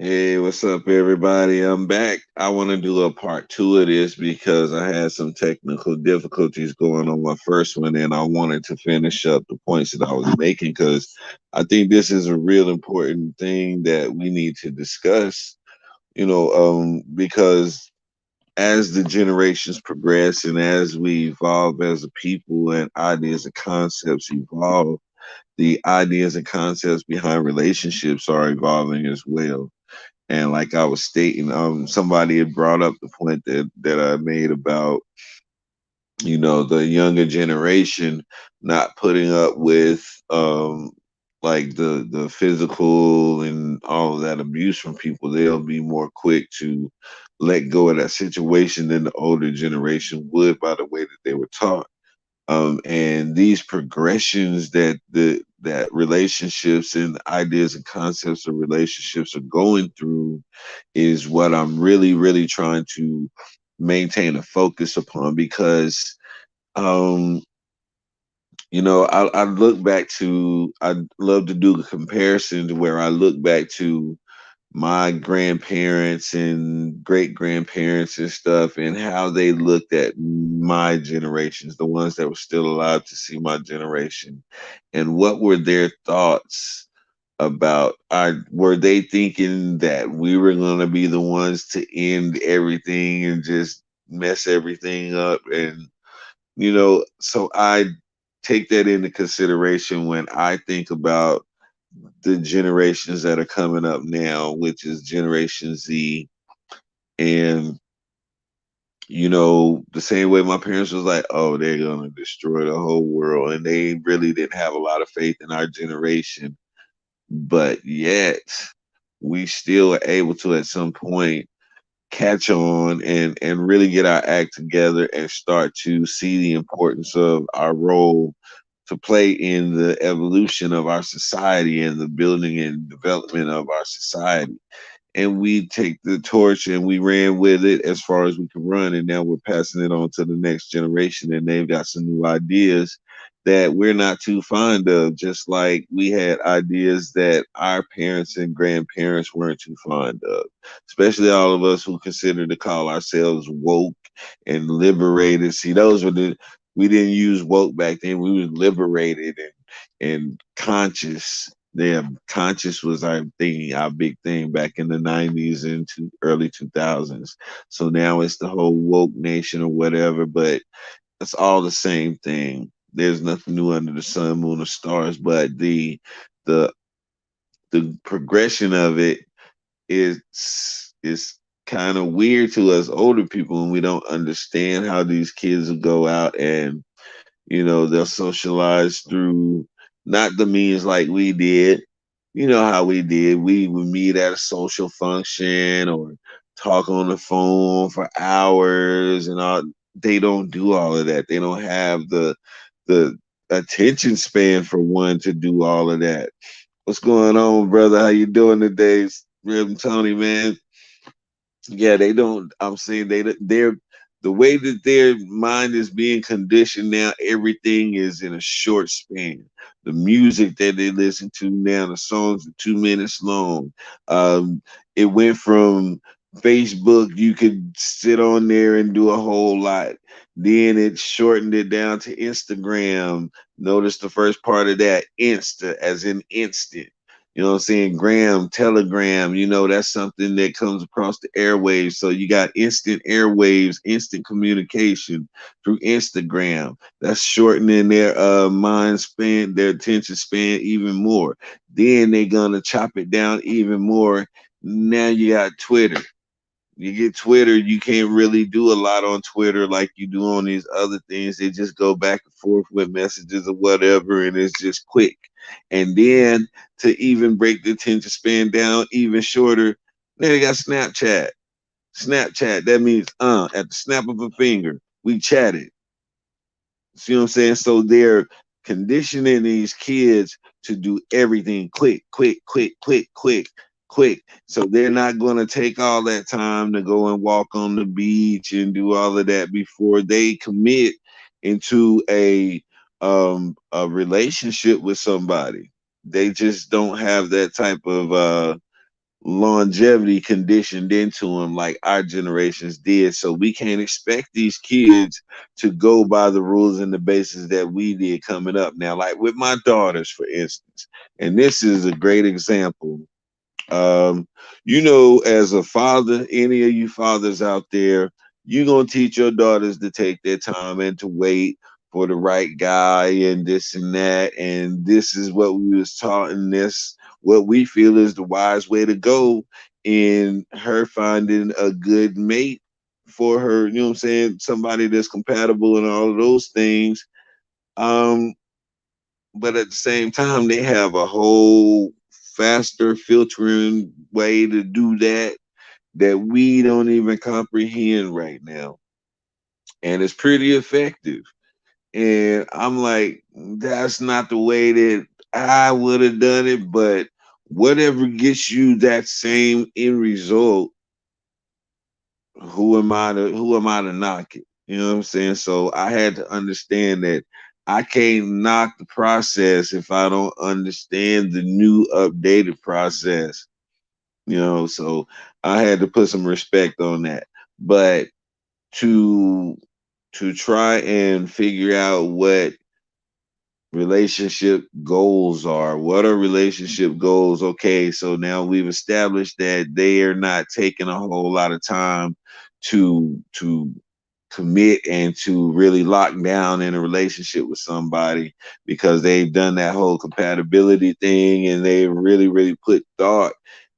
Hey, what's up, everybody? I'm back. I want to do a part two of this because I had some technical difficulties going on my first one, and I wanted to finish up the points that I was making because I think this is a real important thing that we need to discuss. Because as the generations progress and as we evolve as a people and ideas and concepts evolve, the ideas and concepts behind relationships are evolving as well. And like I was stating, somebody had brought up the point that I made about, the younger generation not putting up with like the physical and all of that abuse from people. They'll be more quick to let go of that situation than the older generation would by the way that they were taught. And these progressions that relationships and ideas and concepts of relationships are going through is what I'm really trying to maintain a focus upon because um I look back to I love to do a comparison to where I look back to my grandparents and great grandparents and stuff and how they looked at my generations, the ones that were still alive to see my generation, and what were their thoughts about I were they thinking that we were gonna be the ones to end everything and just mess everything up, and so I take that into consideration when I think about the generations that are coming up now, which is Generation Z. And, the same way my parents was like, oh, they're going to destroy the whole world. And they really didn't have a lot of faith in our generation. But yet, we still are able to, at some point, catch on and really get our act together and start to see the importance of our role to play in the evolution of our society and the building and development of our society. And we take the torch and we ran with it as far as we could run, and now we're passing it on to the next generation, and they've got some new ideas that we're not too fond of, just like we had ideas that our parents and grandparents weren't too fond of, especially all of us who consider to call ourselves woke and liberated. See, those were the we didn't use woke back then. We were liberated and conscious. Yeah, conscious was our big thing back in the '90s and early 2000s. So now it's the whole woke nation or whatever, but it's all the same thing. There's nothing new under the sun, moon, or stars. But the the progression of it is kind of weird to us older people, and we don't understand how these kids will go out and they'll socialize through not the means like we did. You know how we did. We would meet at a social function or talk on the phone for hours and all. They don't do all of that. They don't have the attention span for one to do all of that. What's going on, brother? How you doing today, Rib and Tony, man? Yeah, they don't. I'm saying they're the way that their mind is being conditioned now. Everything is in a short span. The music that they listen to now, the songs are 2 minutes long. It went from Facebook, you could sit on there and do a whole lot. Then it shortened it down to Instagram. Notice the first part of that, Insta, as in instant. You know what I'm saying? Gram, Telegram, that's something that comes across the airwaves. So you got instant airwaves, instant communication through Instagram. That's shortening their mind span, their attention span even more. Then they're gonna chop it down even more. Now you got Twitter. You get Twitter, you can't really do a lot on Twitter like you do on these other things. They just go back and forth with messages or whatever, and it's just quick. And then to even break the attention span down even shorter, then they got Snapchat. Snapchat, that means at the snap of a finger, we chatted. See what I'm saying? So they're conditioning these kids to do everything quick, quick, quick, quick, quick, quick. So they're not going to take all that time to go and walk on the beach and do all of that before they commit into a relationship with somebody. They just don't have that type of longevity conditioned into them like our generations did. So we can't expect these kids to go by the rules and the basis that we did coming up. Now, like with my daughters, for instance, and this is a great example. Um, as a father, any of you fathers out there, you're gonna teach your daughters to take their time and to wait for the right guy and this and that. And this is what we was taught, and this what we feel is the wise way to go in her finding a good mate for her, you know what I'm saying? Somebody that's compatible and all of those things. Um, but at the same time, they have a whole faster filtering way to do that that we don't even comprehend right now. And it's pretty effective. And I'm like, that's not the way that I would have done it, but whatever gets you that same end result, who am I to knock it? You know what I'm saying? So I had to understand that I can't knock the process if I don't understand the new updated process. So I had to put some respect on that. But to to try and figure out what relationship goals are. What are relationship goals? Okay, so now we've established that they are not taking a whole lot of time to commit and to really lock down in a relationship with somebody because they've done that whole compatibility thing and they really put thought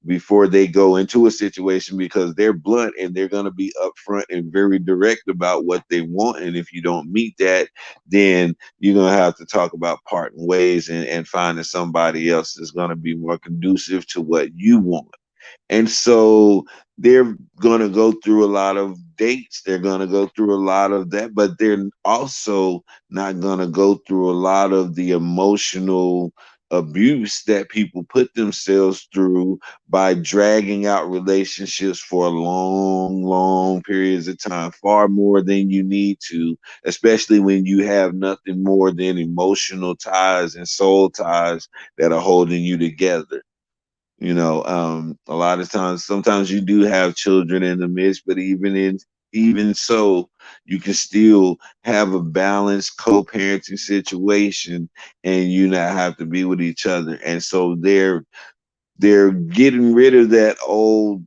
before they go into a situation because they're blunt and they're going to be upfront and very direct about what they want. And if you don't meet that, then you're going to have to talk about parting ways and finding somebody else that's going to be more conducive to what you want. And so they're going to go through a lot of dates. They're going to go through a lot of that, but they're also not going to go through a lot of the emotional abuse that people put themselves through by dragging out relationships for long periods of time, far more than you need to, especially when you have nothing more than emotional ties and soul ties that are holding you together. A lot of times, sometimes you do have children in the midst, but even so, you can still have a balanced co-parenting situation, and you not have to be with each other. And so they're getting rid of that old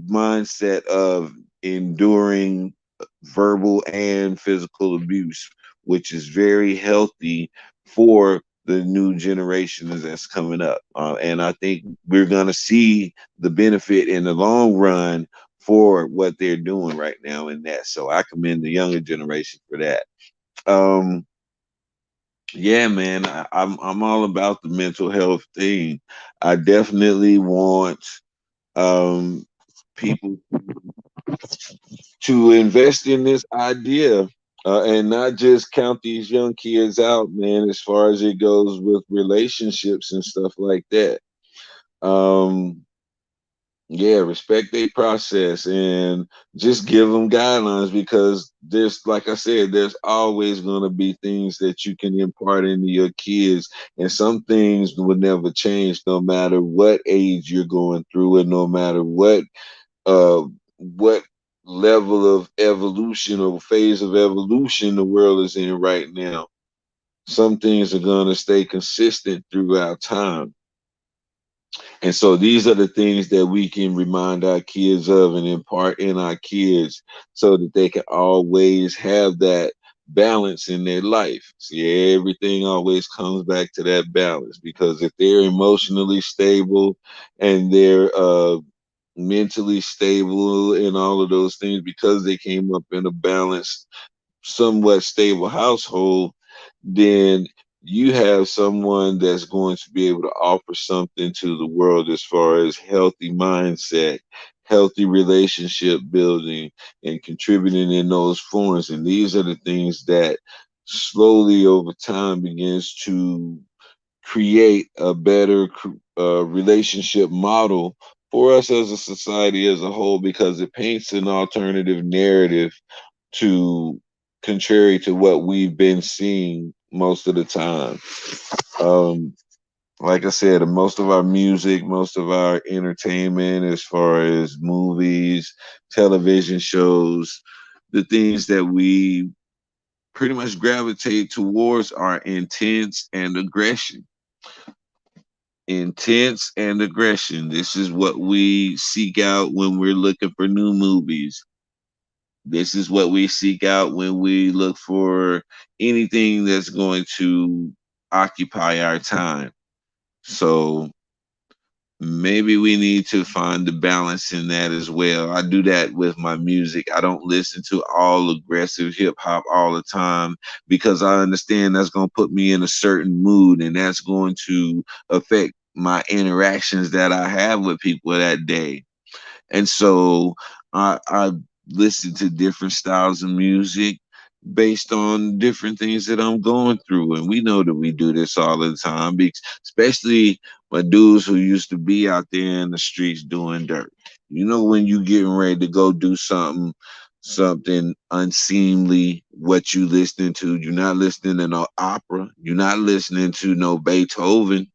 mindset of enduring verbal and physical abuse, which is very healthy for the new generations that's coming up. And I think we're going to see the benefit in the long run for what they're doing right now in that. So I commend the younger generation for that. Um, yeah, man, I'm all about the mental health thing. I definitely want um, people to invest in this idea and not just count these young kids out, man, as far as it goes with relationships and stuff like that. Um, yeah, respect their process and just give them guidelines because like I said, there's always going to be things that you can impart into your kids, and some things will never change no matter what age you're going through and no matter uh, what level of evolution or phase of evolution the world is in right now. Some things are going to stay consistent throughout time. And so these are the things that we can remind our kids of and impart in our kids so that they can always have that balance in their life. See, everything always comes back to that balance because if they're emotionally stable and they're mentally stable and all of those things because they came up in a balanced, somewhat stable household, then you have someone that's going to be able to offer something to the world as far as healthy mindset, healthy relationship building, and contributing in those forms. And these are the things that slowly over time begins to create a better relationship model for us as a society as a whole because it paints an alternative narrative to contrary to what we've been seeing most of the time. Um, Like I said, most of our music, most of our entertainment, as far as movies, television shows, the things that we pretty much gravitate towards are intense and aggression. Intense and aggression. This is what we seek out when we're looking for new movies. This is what we seek out when we look for anything that's going to occupy our time. So maybe we need to find the balance in that as well. I do that with my music. I don't listen to all aggressive hip hop all the time because I understand that's going to put me in a certain mood and that's going to affect my interactions that I have with people that day. And so I listen to different styles of music based on different things that I'm going through. And we know that we do this all the time, especially my dudes who used to be out there in the streets doing dirt. You know, when you getting ready to go do something unseemly, what you listening to. You're not listening to no opera. You're not listening to no Beethoven.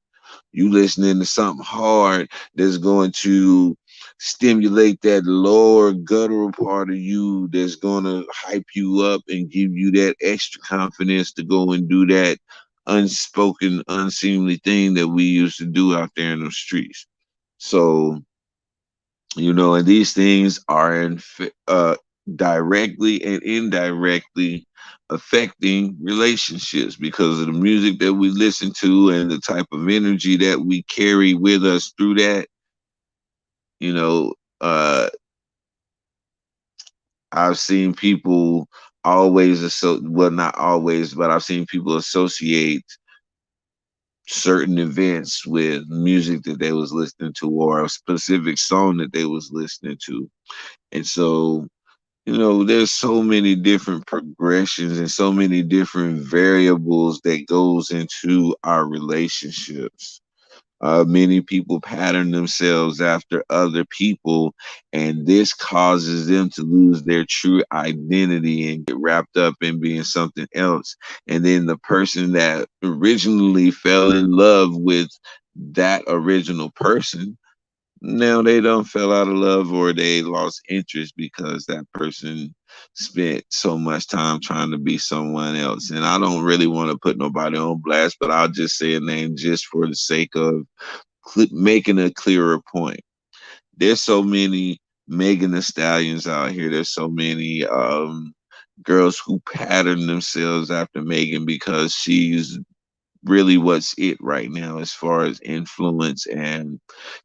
You listening to something hard that's going to stimulate that lower guttural part of you that's going to hype you up and give you that extra confidence to go and do that unspoken, unseemly thing that we used to do out there in the streets. So, and these things are directly and indirectly affecting relationships because of the music that we listen to and the type of energy that we carry with us through that. You know, I've seen people well, not always, but I've seen people associate certain events with music that they was listening to or a specific song that they was listening to. And so there's so many different progressions and so many different variables that goes into our relationships. Many people pattern themselves after other people, and this causes them to lose their true identity and get wrapped up in being something else. And then the person that originally fell in love with that original person, now they don't fell out of love or they lost interest because that person spent so much time trying to be someone else. And I don't really want to put nobody on blast, but I'll just say a name just for the sake of making a clearer point. There's so many Megan the Stallions out here. There's so many girls who pattern themselves after Megan because she's really what's it right now as far as influence and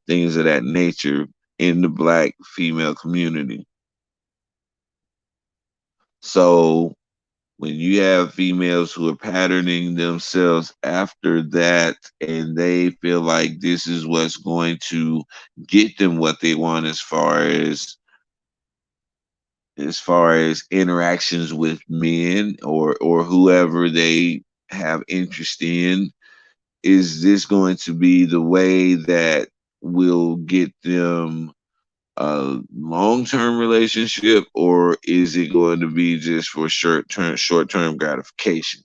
things of that nature in the black female community. So when you have females who are patterning themselves after that and they feel like this is what's going to get them what they want as far as interactions with men or whoever they have interest in, is this going to be the way that will get them a long-term relationship, or is it going to be just for short-term gratification?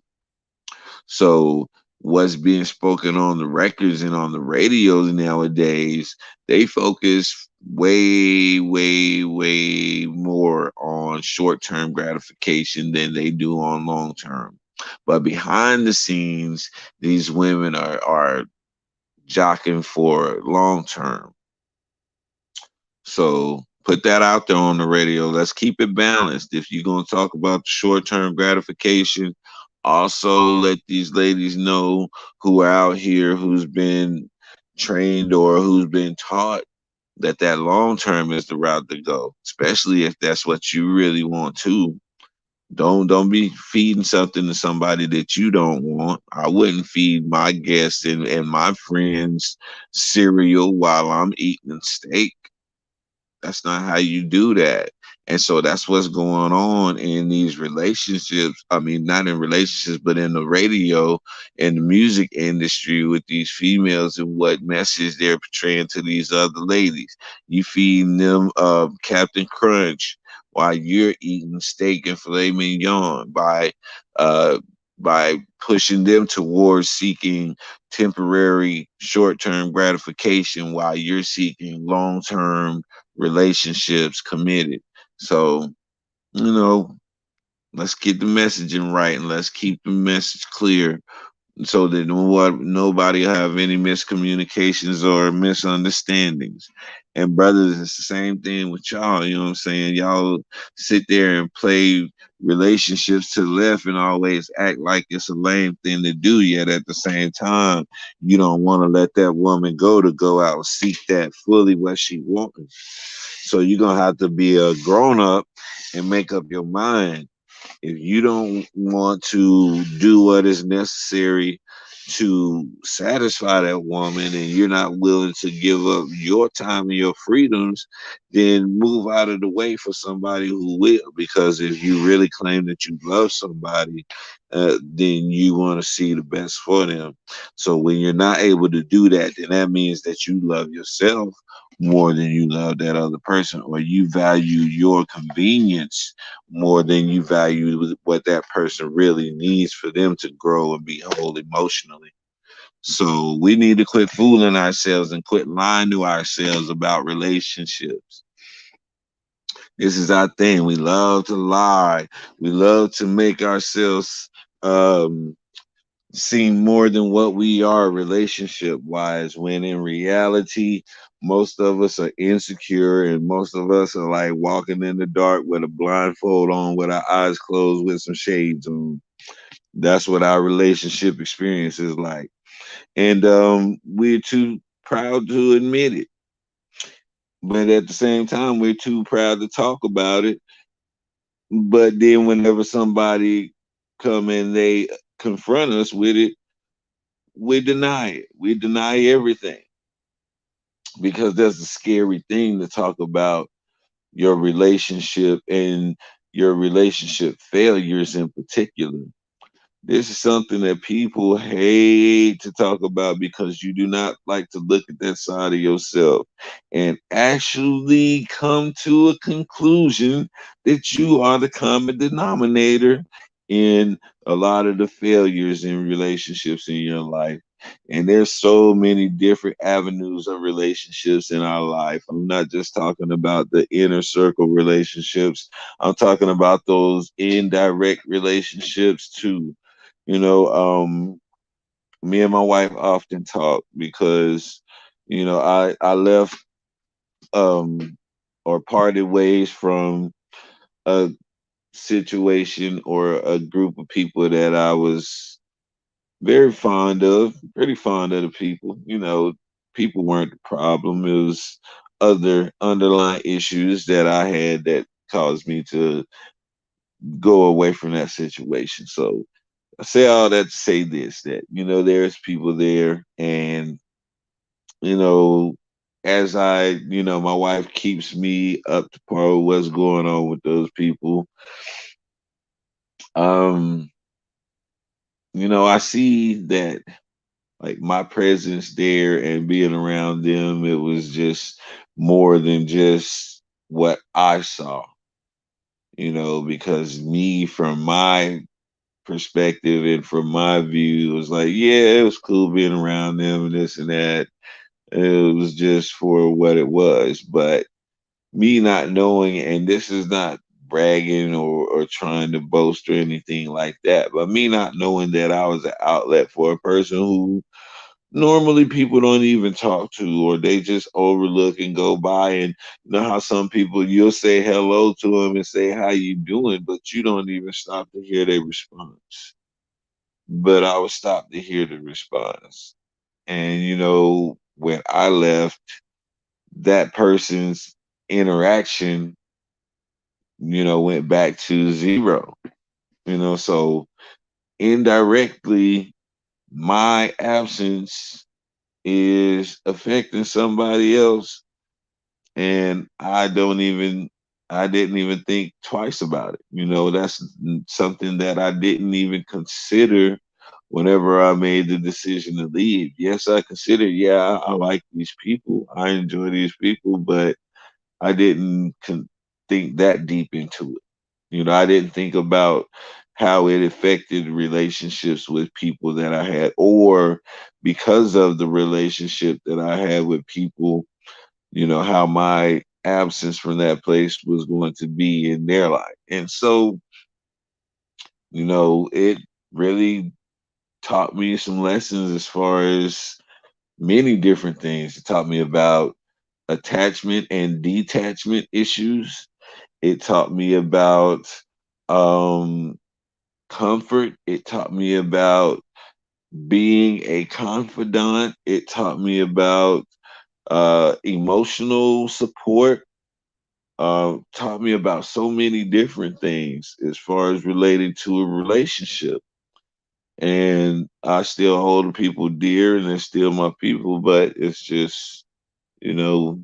So what's being spoken on the records and on the radios nowadays, they focus way, way, way more on short-term gratification than they do on long-term. But behind the scenes, these women are jockeying for long-term. So put that out there on the radio. Let's keep it balanced. If you're going to talk about the short term gratification, also let these ladies know who are out here who's been trained or who's been taught that that long term is the route to go, especially if that's what you really want to. Don't be feeding something to somebody that you don't want. I wouldn't feed my guests and my friends cereal while I'm eating steak. That's not how you do that. And so that's what's going on in these relationships. I mean, not in relationships, but in the radio and the music industry with these females and what message they're portraying to these other ladies. You feeding them Captain Crunch while you're eating steak and filet mignon by uh, by pushing them towards seeking temporary short-term gratification while you're seeking long-term relationships committed. So, you know, let's get the messaging right and let's keep the message clear so that nobody have any miscommunications or misunderstandings. And brothers, it's the same thing with y'all. You know what I'm saying? Y'all sit there and play relationships to the left and always act like it's a lame thing to do. Yet at the same time, you don't want to let that woman go out and seek that fully what she wants. So you're gonna have to be a grown up and make up your mind if you don't want to do what is necessary to satisfy that woman and you're not willing to give up your time and your freedoms, then move out of the way for somebody who will. Because if you really claim that you love somebody, then you want to see the best for them. So when you're not able to do that, then that means that you love yourself more than you love that other person, or you value your convenience more than you value what that person really needs for them to grow and be whole emotionally. So we need to quit fooling ourselves and quit lying to ourselves about relationships. This is our thing. We love to lie. We love to make ourselves um, seem more than what we are relationship wise, when in reality, most of us are insecure and most of us are like walking in the dark with a blindfold on, with our eyes closed, with some shades on. That's what our relationship experience is like. And we're too proud to admit it. But at the same time, we're too proud to talk about it. But then whenever somebody come and they confront us with it, we deny it. We deny everything because that's a scary thing to talk about your relationship and your relationship failures in particular. This is something that people hate to talk about because you do not like to look at that side of yourself and actually come to a conclusion that you are the common denominator in a lot of the failures in relationships in your life. And there's so many different avenues of relationships in our life. I'm not just talking about the inner circle relationships. I'm talking about those indirect relationships too. you know, Me and my wife often talk because, I left or parted ways from a situation or a group of people that I was very fond of, pretty fond of the people. People weren't the problem. It was other underlying issues that I had that caused me to go away from that situation. So I say all that to say this, that there's people there, and you know as my wife keeps me up to par with what's going on with those people. um I see that, like, my presence there and being around them, it was just more than just what I saw, because me, from my perspective and from my view, it was like, yeah, it was cool being around them and this and that. It was just for what it was. But me not knowing, and this is not bragging or trying to boast or anything like that, but me not knowing that I was an outlet for a person who normally people don't even talk to, or they just overlook and go by. And you know how some people, you'll say hello to them and say how you doing, but you don't even stop to hear their response. But I would stop to hear the response. And when I left, that person's interaction, went back to zero. So indirectly, my absence is affecting somebody else, and I didn't even think twice about it. That's something that I didn't even consider whenever I made the decision to leave. Yes, I considered, yeah, I like these people, I enjoy these people, but I didn't think that deep into it. I didn't think about how it affected relationships with people that I had, or because of the relationship that I had with people, how my absence from that place was going to be in their life. And so, it really taught me some lessons as far as many different things. It taught me about attachment and detachment issues. It taught me about um, comfort. It taught me about being a confidant. It taught me about emotional support. Taught me about so many different things as far as related to a relationship. And I still hold the people dear, and they're still my people. But it's just, you know,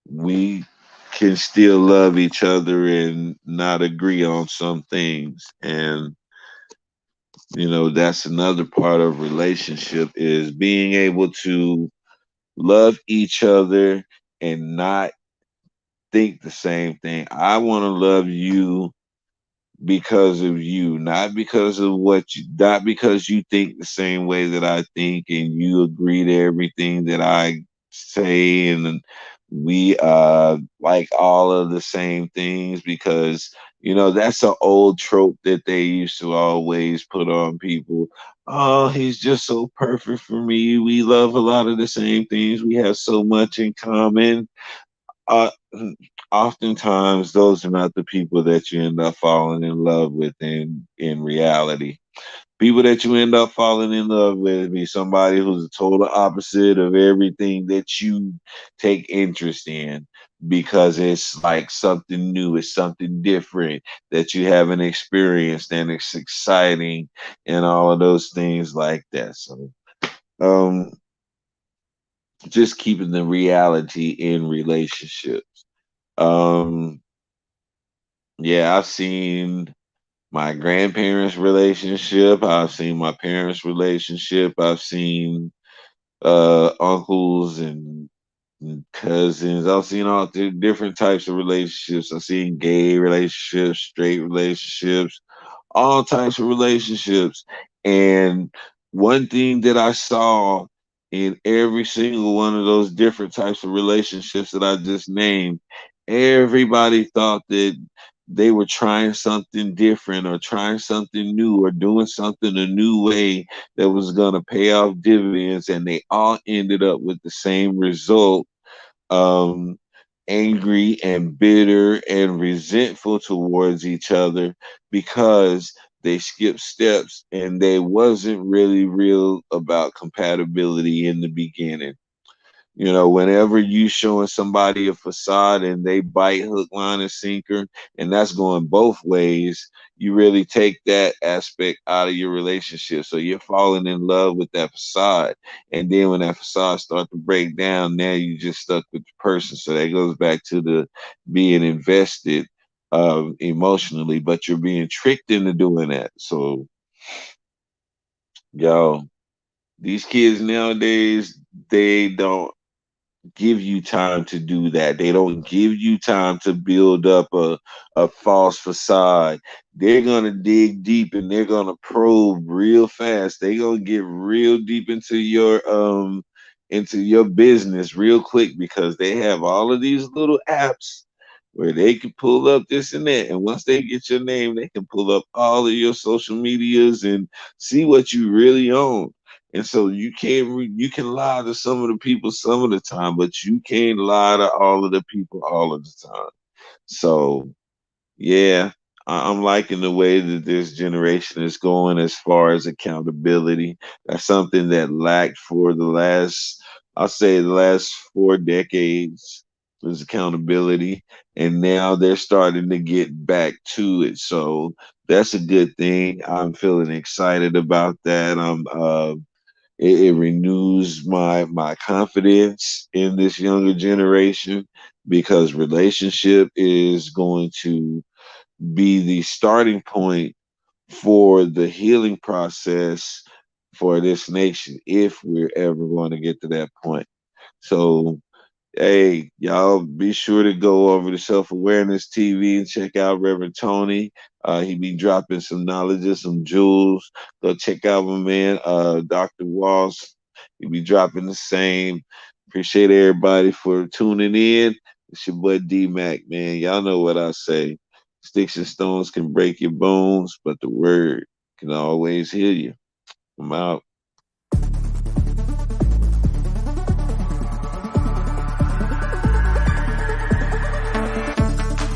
we can still love each other and not agree on some things. And that's another part of relationship, is being able to love each other and not think the same thing. I want to love you because of you, not because of not because you think the same way that I think and you agree to everything that I say, and we like all of the same things, because that's an old trope that they used to always put on people. Oh, he's just so perfect for me. We love a lot of the same things. We have so much in common. uh, Oftentimes those are not the people that you end up falling in love with in reality. People that you end up falling in love with be somebody who's the total opposite of everything that you take interest in, because it's like something new, it's something different that you haven't experienced, and it's exciting and all of those things like that. So um just keeping the reality in relationships. um Yeah, I've seen my grandparents' relationship. I've seen my parents' relationship. I've seen uncles and cousins. I've seen all the different types of relationships. I've seen gay relationships, straight relationships, all types of relationships. And one thing that I saw in every single one of those different types of relationships that I just named, everybody thought that they were trying something different or trying something new or doing something a new way that was going to pay off dividends. And they all ended up with the same result, um, angry and bitter and resentful towards each other, because they skipped steps and they wasn't really real about compatibility in the beginning. Whenever you showing somebody a facade and they bite hook, line, and sinker, and that's going both ways, you really take that aspect out of your relationship. So you're falling in love with that facade. And then when that facade starts to break down, now you just stuck with the person. So that goes back to the being invested emotionally, but you're being tricked into doing that. So, yo, these kids nowadays, they don't give you time to do that. They don't give you time to build up a false facade. They're gonna dig deep and they're gonna probe real fast. They're gonna get real deep into your business real quick, because they have all of these little apps where they can pull up this and that. And once they get your name, they can pull up all of your social medias and see what you really own. And so you can lie to some of the people some of the time, but you can't lie to all of the people all of the time. So yeah, I'm liking the way that this generation is going as far as accountability. That's something that lacked for I'll say the last 4 decades, was accountability. And now they're starting to get back to it. So that's a good thing. I'm feeling excited about that. It renews my confidence in this younger generation, because relationship is going to be the starting point for the healing process for this nation, if we're ever going to get to that point. So hey, y'all be sure to go over to Self Awareness TV and check out Reverend Tony. He be dropping some knowledge and some jewels. Go check out my man, Dr. Walls. He be dropping the same. Appreciate everybody for tuning in. It's your boy D Mac, man. Y'all know what I say. Sticks and stones can break your bones, but the word can always heal you. I'm out.